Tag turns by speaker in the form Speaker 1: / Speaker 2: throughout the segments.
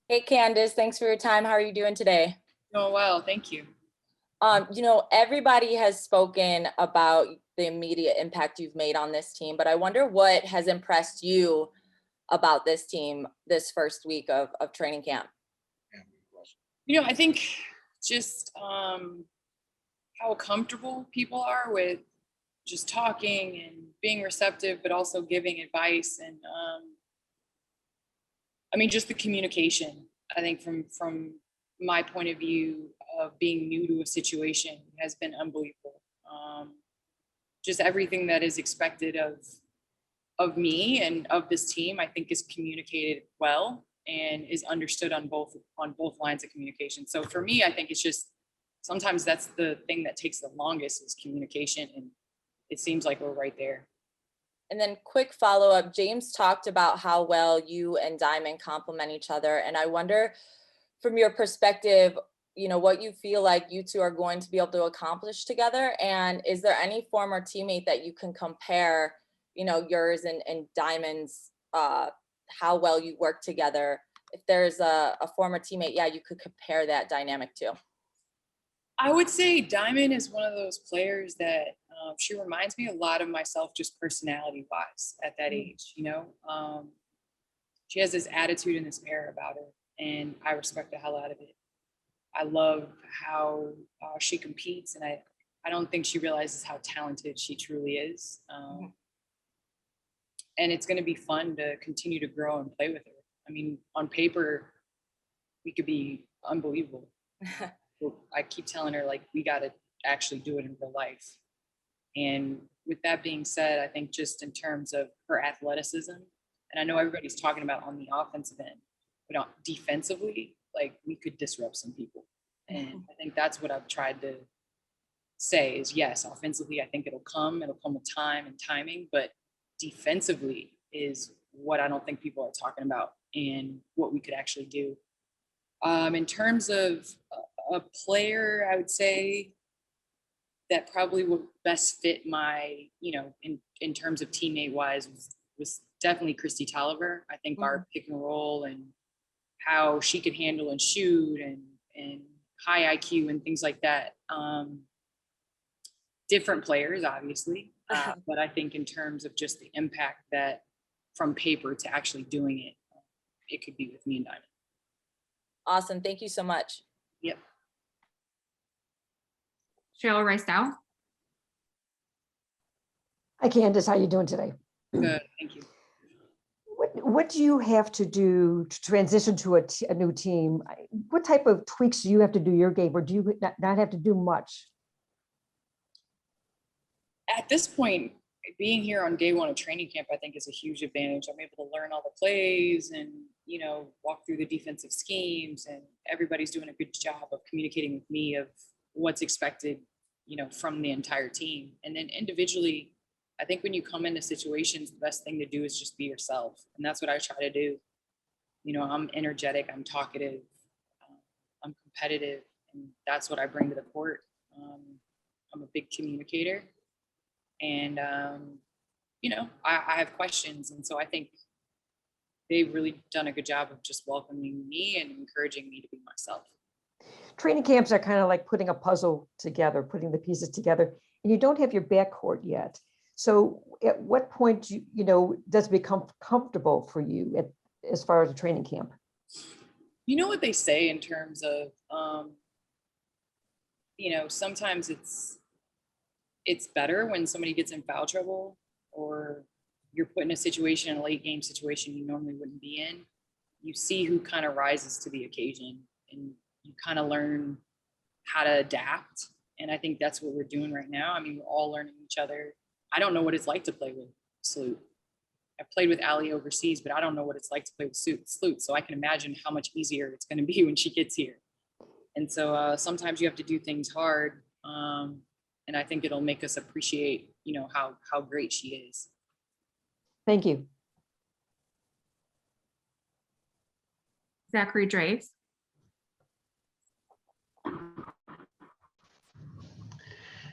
Speaker 1: Hey Candace, thanks for your time. How are you doing today?
Speaker 2: Oh, well, thank you.
Speaker 1: Everybody has spoken about the immediate impact you've made on this team, but I wonder what has impressed you about this team this first week of training camp.
Speaker 2: I think just how comfortable people are with just talking and being receptive, but also giving advice. And I mean, just the communication. I think from my point of view of being new to a situation has been unbelievable. Just everything that is expected of me and of this team, I think is communicated well and is understood on both lines of communication. So for me, I think it's just sometimes that's the thing that takes the longest is communication, and it seems like we're right there.
Speaker 1: And then quick follow-up, James talked about how well you and Diamond complement each other. And I wonder from your perspective, what you feel like you two are going to be able to accomplish together. And is there any former teammate that you can compare, yours and Diamond's, how well you work together? If there's a former teammate, yeah, you could compare that dynamic to.
Speaker 2: I would say Diamond is one of those players that she reminds me a lot of myself, just personality wise at that age. She has this attitude and this air about her, and I respect the hell out of it. I love how she competes, and I don't think she realizes how talented she truly is. And it's going to be fun to continue to grow and play with her. I mean, on paper, we could be unbelievable. I keep telling her, like, we got to actually do it in real life. And with that being said, I think just in terms of her athleticism, and I know everybody's talking about on the offensive end, but defensively, like, we could disrupt some people. And I think that's what I've tried to say is, yes, offensively, I think it'll come with time and timing, but defensively is what I don't think people are talking about and what we could actually do. In terms of a player, I would say that probably would best fit my, in terms of teammate wise was definitely Christy Tolliver. I think our pick and roll and how she could handle and shoot and high IQ and things like that. Different players, obviously, but I think in terms of just the impact that from paper to actually doing it, it could be with me and Diamond.
Speaker 1: Awesome. Thank you so much.
Speaker 2: Yep.
Speaker 3: Cheryl Rice Dow.
Speaker 4: Hi, Candace. How are you doing today?
Speaker 2: Good. Thank you.
Speaker 4: What do you have to do to transition to a new team? What type of tweaks do you have to do your game, or do you not have to do much?
Speaker 2: At this point, being here on day one of training camp, I think is a huge advantage. I'm able to learn all the plays and, walk through the defensive schemes, and everybody's doing a good job of communicating with me of what's expected, from the entire team. And then individually, I think when you come into situations, the best thing to do is just be yourself. And that's what I try to do. I'm energetic, I'm talkative, I'm competitive, and that's what I bring to the court. I'm a big communicator, and I have questions, and so I think they've really done a good job of just welcoming me and encouraging me to be myself.
Speaker 4: Training camps are kind of like putting a puzzle together, putting the pieces together, and you don't have your backcourt yet. So at what point, does it become comfortable for you as far as a training camp?
Speaker 2: You know what they say in terms of, sometimes it's better when somebody gets in foul trouble, or you're put in a situation, in a late game situation you normally wouldn't be in. You see who kind of rises to the occasion, and you kind of learn how to adapt. And I think that's what we're doing right now. I mean, we're all learning each other. I don't know what it's like to play with Sloot. I've played with Allie overseas, but I don't know what it's like to play with Sloot. So I can imagine how much easier it's going to be when she gets here. And so sometimes you have to do things hard. And I think it'll make us appreciate, how great she is.
Speaker 4: Thank you.
Speaker 3: Zachary Draves.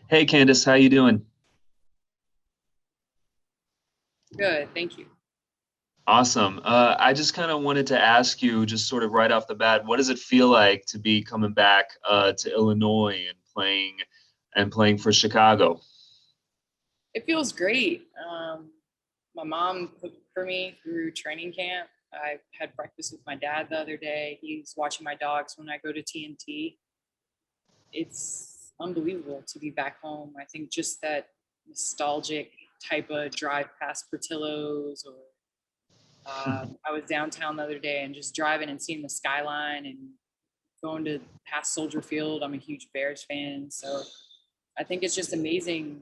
Speaker 5: Hey, Candace, how you doing?
Speaker 2: Good, thank you.
Speaker 5: Awesome. I just kind of wanted to ask you, just sort of right off the bat, what does it feel like to be coming back to Illinois and playing for Chicago?
Speaker 2: It feels great. My mom cooked for me through training camp. I had breakfast with my dad the other day. He's watching my dogs when I go to TNT. It's unbelievable to be back home. I think just that nostalgic type of drive past Portillo's, or I was downtown the other day and just driving and seeing the skyline and going to past Soldier Field. I'm a huge Bears fan, so I think it's just amazing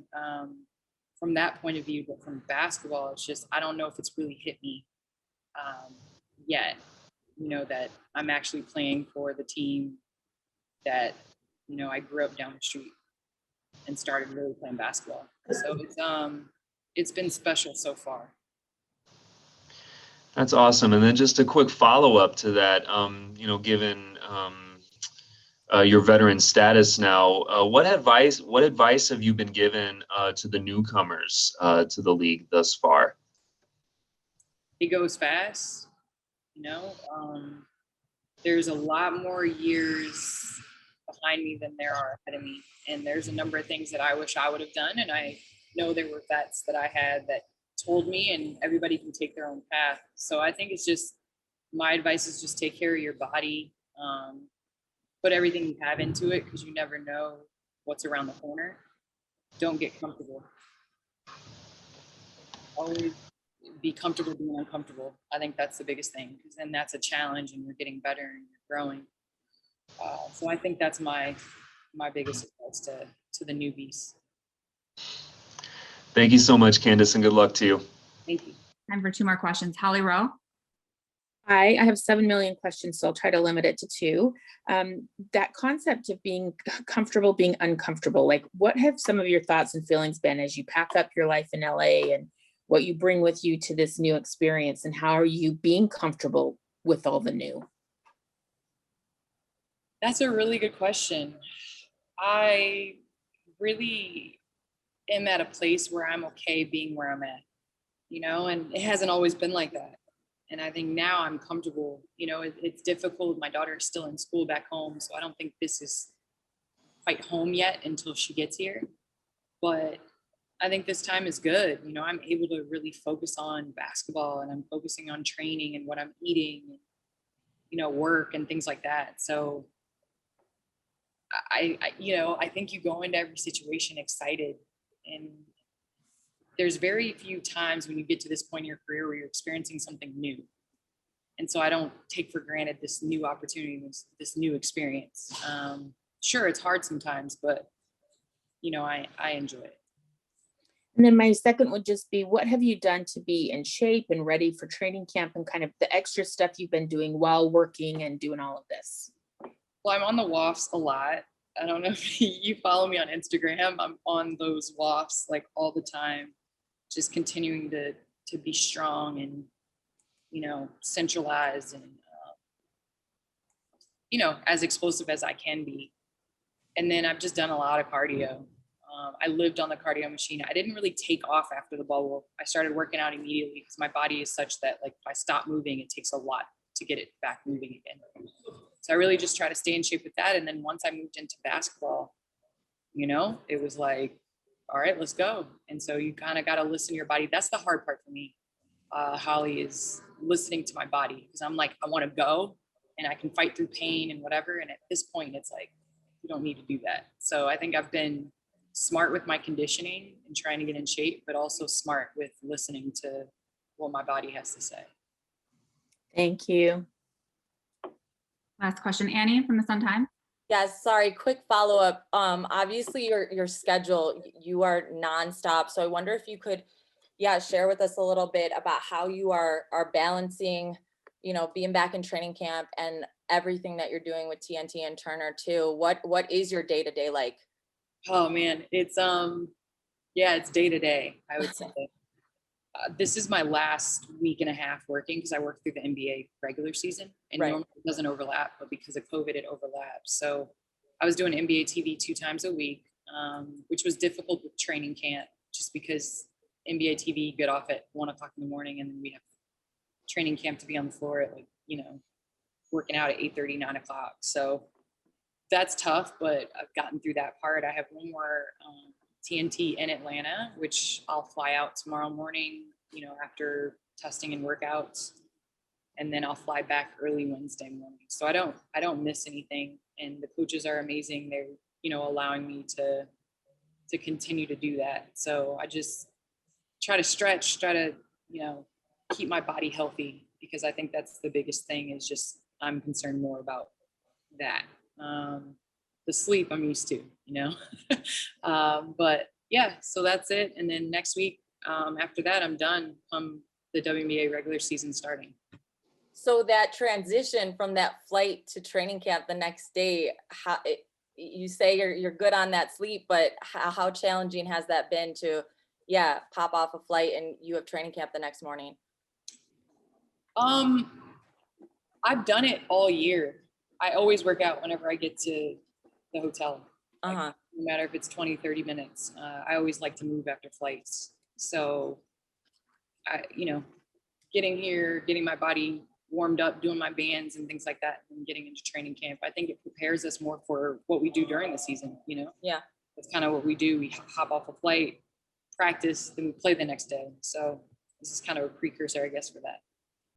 Speaker 2: from that point of view. But from basketball, it's just, I don't know if it's really hit me yet. That I'm actually playing for the team that I grew up down the street and started really playing basketball. So it's been special so far.
Speaker 5: That's awesome. And then just a quick follow-up to that, given your veteran status now, what advice have you been given to the newcomers to the league thus far?
Speaker 2: It goes fast, there's a lot more years behind me than there are ahead of me. And there's a number of things that I wish I would have done. And I know there were vets that I had that told me, and everybody can take their own path. So I think it's just, my advice is just take care of your body, put everything you have into it, because you never know what's around the corner. Don't get comfortable. Always be comfortable being uncomfortable. I think that's the biggest thing, because then that's a challenge and you're getting better and you're growing. So I think that's my biggest advice to the newbies.
Speaker 5: Thank you so much, Candace, and good luck to you.
Speaker 2: Thank you.
Speaker 3: Time for 2 more questions. Holly Rowe.
Speaker 6: Hi, I have 7 million questions, so I'll try to limit it to 2. That concept of being comfortable, being uncomfortable, like what have some of your thoughts and feelings been as you pack up your life in LA and what you bring with you to this new experience, and how are you being comfortable with all the new?
Speaker 2: That's a really good question. I really am at a place where I'm okay being where I'm at, and it hasn't always been like that. And I think now I'm comfortable. It's difficult. My daughter is still in school back home, so I don't think this is quite home yet until she gets here. But I think this time is good. I'm able to really focus on basketball, and I'm focusing on training and what I'm eating, work and things like that. So I think you go into every situation excited, and there's very few times when you get to this point in your career where you're experiencing something new. And so I don't take for granted this new opportunity, this new experience. Sure, it's hard sometimes, but I enjoy it.
Speaker 6: And then my second would just be, what have you done to be in shape and ready for training camp, and kind of the extra stuff you've been doing while working and doing all of this?
Speaker 2: Well, I'm on the WAFs a lot. I don't know if you follow me on Instagram. I'm on those WAFs like all the time, just continuing to be strong and, centralized and, as explosive as I can be. And then I've just done a lot of cardio. I lived on the cardio machine. I didn't really take off after the bubble. I started working out immediately because my body is such that, like, if I stop moving, it takes a lot to get it back moving again. So I really just try to stay in shape with that. And then once I moved into basketball, it was like, all right, let's go. And so you kind of got to listen to your body. That's the hard part for me, Holly, is listening to my body, because I'm like, I want to go and I can fight through pain and whatever. And at this point, it's like, you don't need to do that. So I think I've been smart with my conditioning and trying to get in shape, but also smart with listening to what my body has to say.
Speaker 6: Thank you.
Speaker 3: Last question, Annie from the Sun Times.
Speaker 1: Yes, sorry, quick follow-up. Obviously your schedule, you are nonstop. So I wonder if you could, share with us a little bit about how you are balancing, being back in training camp and everything that you're doing with TNT and Turner too. What is your day-to-day like?
Speaker 2: Oh man, it's it's day to day, I would say. This is my last week and a half working, because I work through the NBA regular season, and
Speaker 1: Right.
Speaker 2: normally it doesn't overlap, but because of COVID, it overlaps. So I was doing NBA TV 2 times a week, which was difficult with training camp, just because NBA TV get off at 1 o'clock in the morning, and then we have training camp to be on the floor at like, working out at 8:30, 9 o'clock. So that's tough, but I've gotten through that part. I have one more TNT in Atlanta, which I'll fly out tomorrow morning, after testing and workouts. And then I'll fly back early Wednesday morning. So I don't miss anything. And the coaches are amazing. They're, allowing me to continue to do that. So I just try to stretch, try to, keep my body healthy, because I think that's the biggest thing, is just, I'm concerned more about that. The sleep I'm used to, but yeah, so that's it. And then next week, after that, I'm done. The WNBA regular season starting.
Speaker 1: So that transition from that flight to training camp the next day, you say you're good on that sleep, but how challenging has that been to, pop off a flight and you have training camp the next morning?
Speaker 2: I've done it all year. I always work out whenever I get to the hotel. No matter if it's 20, 30 minutes. I always like to move after flights. So getting here, getting my body warmed up, doing my bands and things like that, and getting into training camp, I think it prepares us more for what we do during the season.
Speaker 1: Yeah.
Speaker 2: That's kind of what we do. We hop off a flight, practice, then we play the next day. So this is kind of a precursor, I guess, for that.